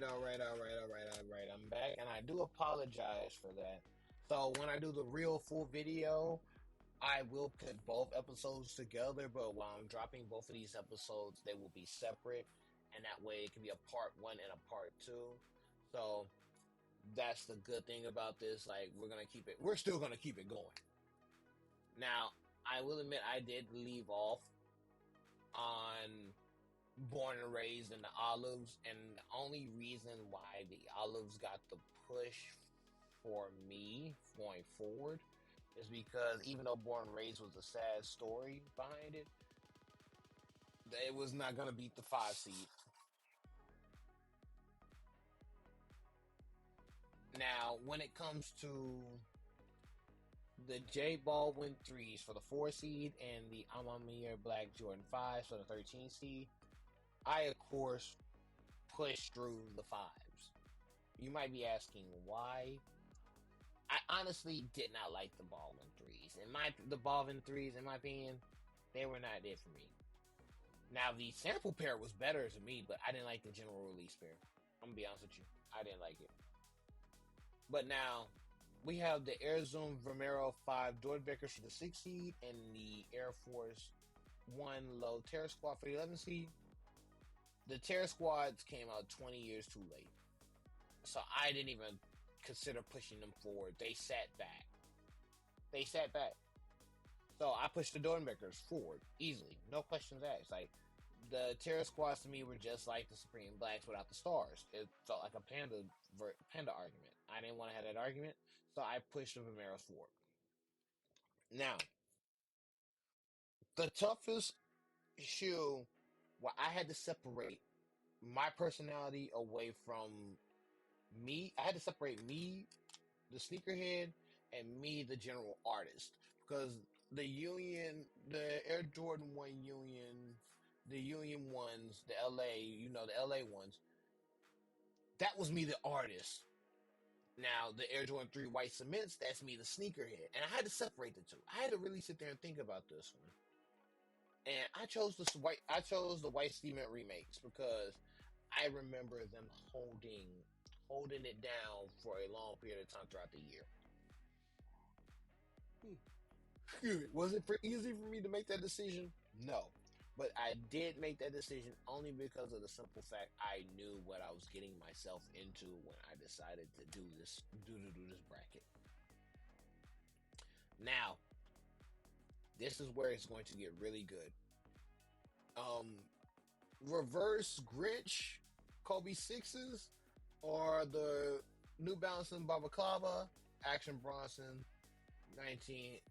right. I'm back, and I do apologize for that. So when I do the real full video, I will put both episodes together, but while I'm dropping both of these episodes, they will be separate, and that way it can be a part one and a part two. So that's the good thing about this. Like, we're still gonna keep it going. Now, I will admit I did leave off on born and raised in the Olives, and the only reason why the Olives got the push for me going forward is because even though Born and Raised was a sad story behind it, it was not going to beat the 5 seed. Now, when it comes to the J Baldwin threes for the 4 seed and the Amamiya Black Jordan 5s for the 13 seed, I, of course, pushed through the 5s. You might be asking why. I honestly did not like the Baldwin threes. The Baldwin threes, in my opinion, they were not it for me. Now, the sample pair was better to me, but I didn't like the general release pair. I'm gonna be honest with you, I didn't like it. But now we have the Air Zoom Vomero 5 Doornbeckers for the 6 seed and the Air Force 1 Low Terror Squad for the 11 seed. The Terror Squads came out 20 years too late, so I didn't even consider pushing them forward. They sat back. So I pushed the Doornbeckers forward easily, no questions asked. Like, the Terror Squads to me were just like the Supreme Blacks without the stars. It felt like a panda argument. I didn't want to have that argument, so I pushed the Vomeros forward. Now, the toughest shoe where I had to separate my personality away from me, I had to separate me, the sneakerhead, and me, the general artist, because the Air Jordan 1 Union, the Union ones, the LA ones, that was me, the artist. Now, the Air Jordan 3 White Cements, that's me, the sneakerhead. And I had to separate the two. I had to really sit there and think about this one. And I chose the White Cement remakes because I remember them holding it down for a long period of time throughout the year. Was it easy for me to make that decision? No. But I did make that decision only because of the simple fact I knew what I was getting myself into when I decided to do this bracket. Now, this is where it's going to get really good. Reverse Grinch Kobe 6s or the New Balance and Balaclava Action Bronson 990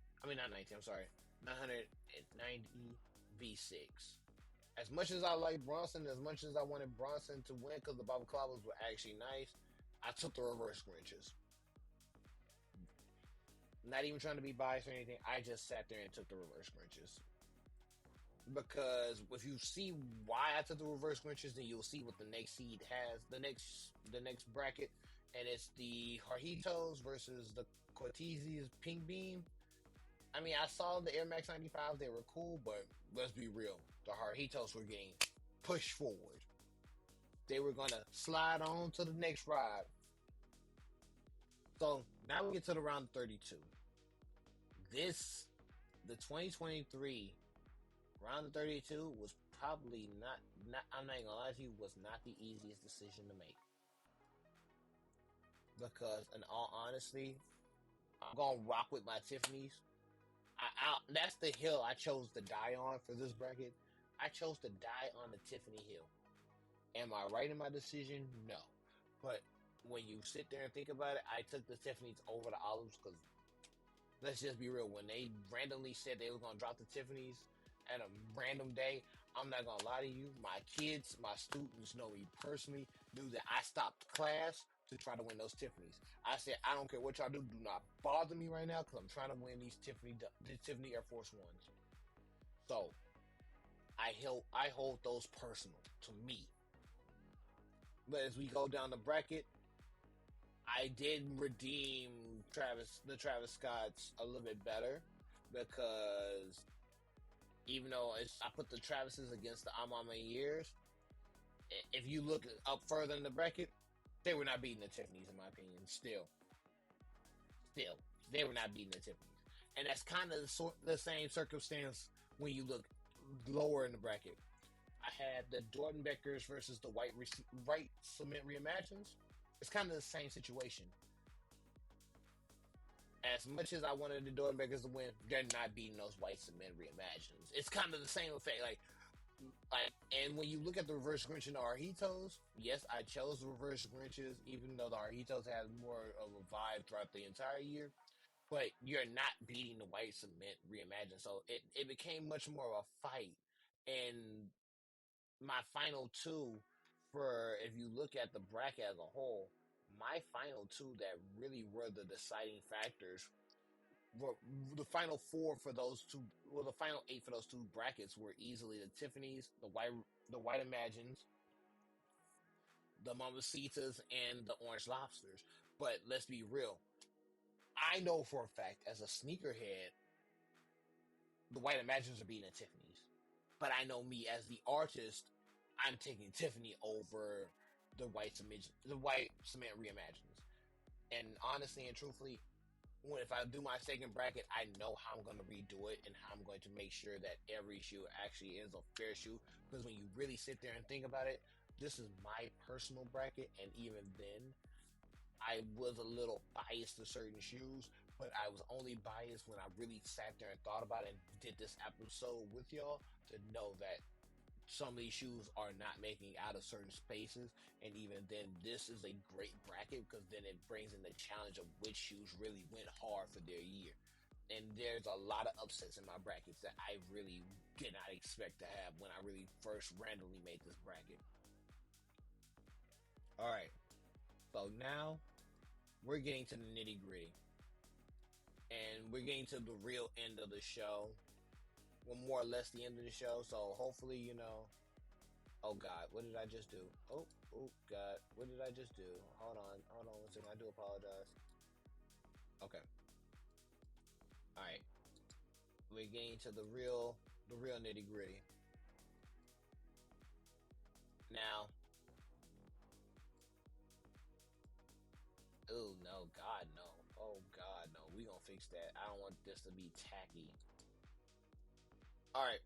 V6. As much as I like Bronson, as much as I wanted Bronson to win because the Balaclavas were actually nice, I took the Reverse Grinches. Not even trying to be biased or anything, I just sat there and took the Reverse Grinches. Because if you see why I took the Reverse Grinches, then you'll see what the next seed has, the next bracket, and it's the Jarritos versus the Cortezes Pink Beam. I mean, I saw the Air Max 95s, they were cool, but let's be real, the Jarritos were getting pushed forward. They were going to slide on to the next ride. So now we get to the round 32. The 2023 round of 32 was probably not, I'm not even gonna lie to you, was not the easiest decision to make. Because, in all honesty, I'm gonna rock with my Tiffany's. That's the hill I chose to die on for this bracket. I chose to die on the Tiffany hill. Am I right in my decision? No. But when you sit there and think about it, I took the Tiffany's over the Olives because, let's just be real, when they randomly said they were gonna drop the Tiffany's at a random day, I'm not gonna lie to you, my kids, my students know me personally, knew that I stopped class to try to win those Tiffany's. I said, I don't care what y'all do not bother me right now because I'm trying to win these Tiffany Air Force Ones. So I hold those personal to me. But as we go down the bracket, I did redeem the Travis Scotts a little bit better because even though I put the Travises against the Amama years, If you look up further in the bracket, they were not beating the Tiffany's in my opinion. Still, they were not beating the Tiffany's, and that's kind of the same circumstance when you look lower in the bracket. I had the Dortenbeckers versus the White Cement Reimagines. It's kind of the same situation. As much as I wanted the Dortenbeckers to win, they're not beating those White Cement Reimagines. It's kind of the same effect. And when you look at the reverse Grinch and the Arjitos, yes, I chose the reverse Grinches, even though the Arjitos had more of a vibe throughout the entire year. But you're not beating the White Cement Reimagine, so it became much more of a fight. And my final two, for if you look at the bracket as a whole, my final two that really were the deciding factors were the final four for those two. Well, the final eight for those two brackets were easily the Tiffany's, the White Imagines, the Mamacitas, and the Orange Lobsters. But let's be real. I know for a fact, as a sneakerhead, the White Imagines are beating the Tiffany's. But I know me as the artist, I'm taking Tiffany over the White Cement Reimagines. And honestly and truthfully, if I do my second bracket, I know how I'm going to redo it and how I'm going to make sure that every shoe actually is a fair shoe. Because when you really sit there and think about it, this is my personal bracket, and even then, I was a little biased to certain shoes, but I was only biased when I really sat there and thought about it and did this episode with y'all to know that some of these shoes are not making out of certain spaces, and even then this is a great bracket because then it brings in the challenge of which shoes really went hard for their year. And there's a lot of upsets in my brackets that I really did not expect to have when I really first randomly made this bracket. All right, so now we're getting to the nitty gritty, and we're getting to the real end of the show. Well, more or less the end of the show, so hopefully, oh God, what did I just do? Oh God, what did I just do? Hold on 1 second. I do apologize. Okay, all right. We're getting to the real nitty gritty. Now, oh no, God no. Oh God no. We gonna fix that. I don't want this to be tacky. All right.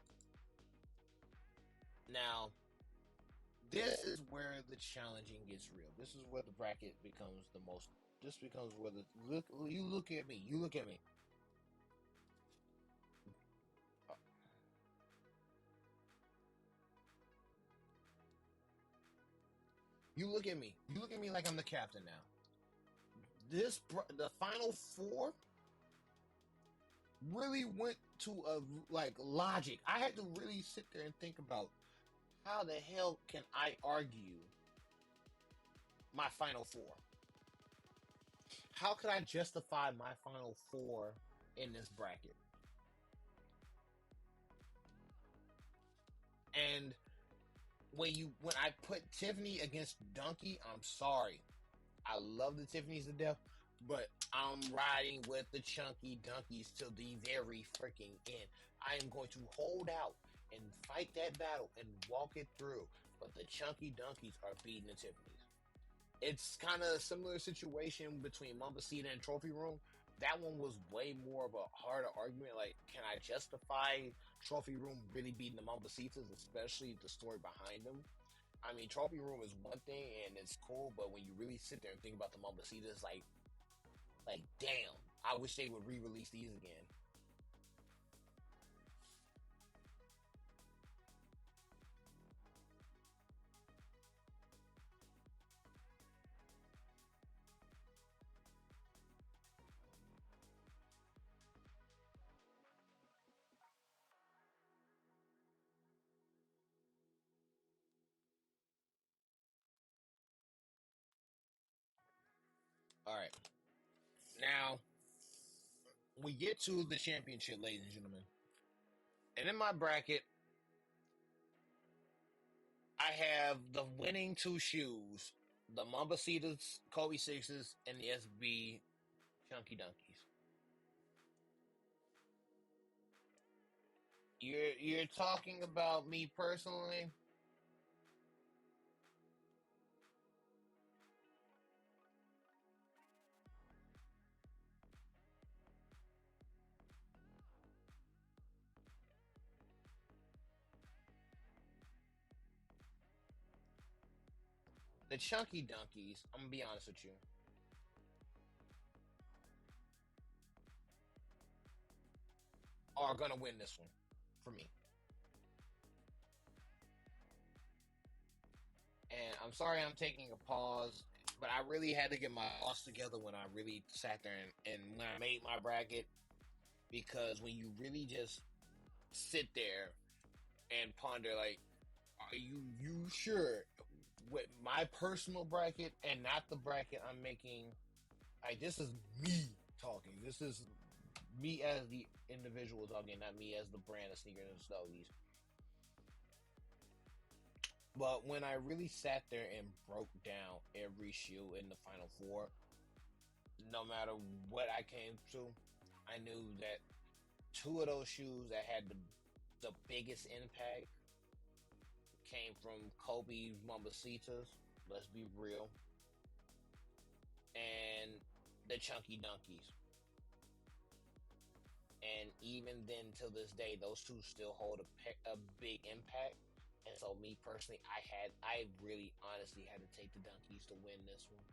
Now, this is where the challenging gets real. This is where the bracket becomes the most. This becomes where the look. You look at me. You look at me. You look at me. You look at me like I'm the captain now. The final four really went to a logic. I had to really sit there and think about how the hell can I argue my final four? How could I justify my final four in this bracket? And when I put Tiffany against Donkey, I'm sorry. I love the Tiffany's to death, but I'm riding with the chunky donkeys till the very freaking end. I am going to hold out and fight that battle and walk it through, but the chunky donkeys are beating the Tiffany's. It's kind of a similar situation between Mumbacita and Trophy Room. That one was way more of a harder argument. Like, can I justify Trophy Room really beating the Mumbacitas, especially the story behind them? I mean, Trophy Room is one thing and it's cool, but when you really sit there and think about the Mumbacitas, damn, I wish they would re-release these again. All right, now we get to the championship, ladies and gentlemen, and in my bracket, I have the winning two shoes, the Mumbacitas, Kobe Sixes, and the SB Chunky Donkeys. You're talking about me personally? The chunky donkeys, I'm gonna be honest with you, are gonna win this one for me. And I'm sorry I'm taking a pause, but I really had to get my thoughts together when I really sat there and when I made my bracket, because when you really just sit there and ponder, like, are you sure with my personal bracket and not the bracket I'm making? Like, this is me talking. This is me as the individual talking, not me as the brand of Sneakers and Stogies. But when I really sat there and broke down every shoe in the Final Four, no matter what I came to, I knew that two of those shoes that had the biggest impact came from Kobe Mambacitas, let's be real, and the Chunky Donkeys. And even then, till this day, those two still hold a big impact. And so, me personally, I really honestly had to take the Donkeys to win this one.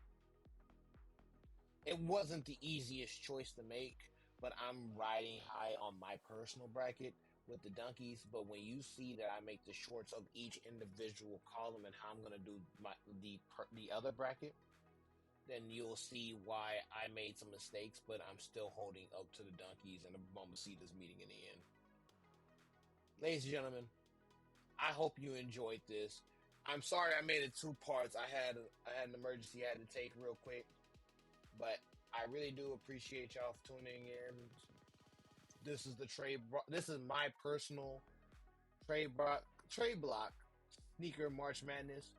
It wasn't the easiest choice to make, but I'm riding high on my personal bracket with the Donkeys. But when you see that I make the shorts of each individual column and how I'm gonna do the other bracket, then you'll see why I made some mistakes. But I'm still holding up to the Donkeys and the Momocetas meeting in the end. Ladies and gentlemen, I hope you enjoyed this. I'm sorry I made it two parts. I had an emergency I had to take real quick. But I really do appreciate y'all for tuning in. This is the This is my personal trade block sneaker March Madness.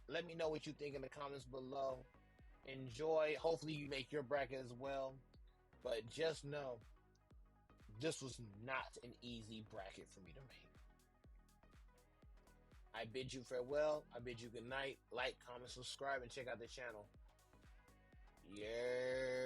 Let me know what you think in the comments below. Enjoy. Hopefully you make your bracket as well. But just know, this was not an easy bracket for me to make. I bid you farewell. I bid you good night. Like, comment, subscribe, and check out the channel. Yeah.